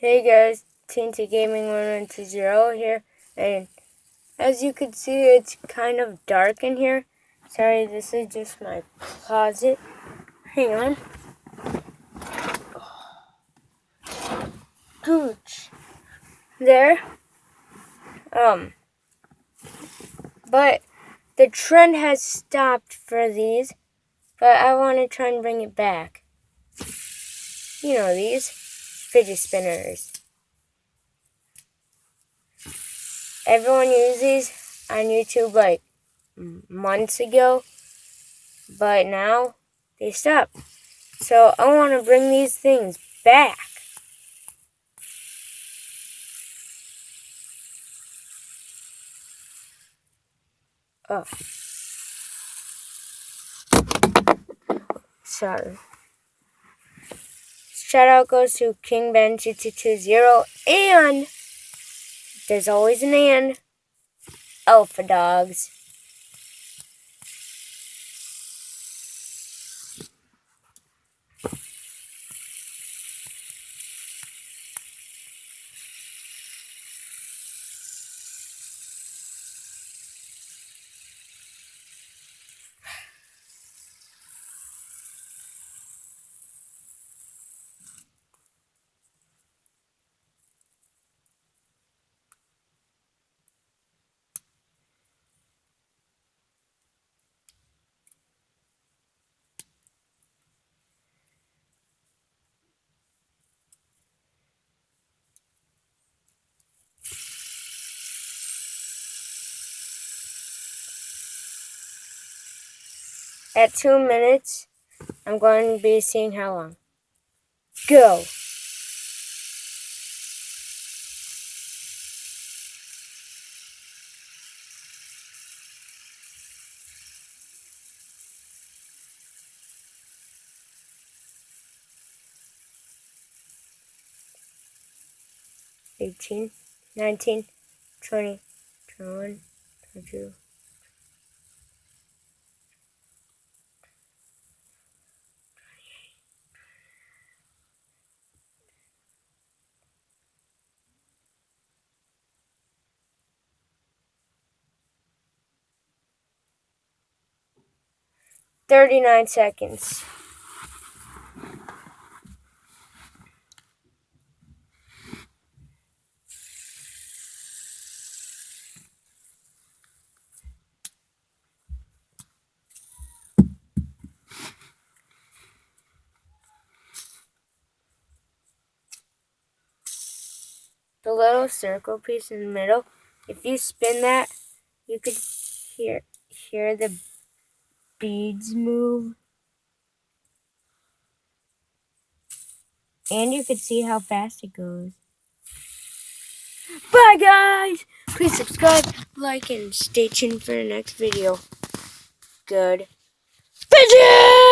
Hey guys, Tinted Gaming 1120 here, and as you can see, it's kind of dark in here. Sorry, this is just my closet. Hang on. Gooch. There. But the trend has stopped for these, but I want to try and bring it back. You know, these fidget spinners. Everyone used these on YouTube like months ago, but now they stopped. So I want to bring these things back. Oh. Sorry. Shout out goes to King Ben 2220 and there's always an and alpha dogs. At 2 minutes, I'm going to be seeing how long. Go! $18, $19, $20, $21, $22. $39 seconds. The little circle piece in the middle, if you spin that, you could hear the beads move. And you could see how fast it goes. Bye guys! Please subscribe, like, and stay tuned for the next video. Good. Fidget!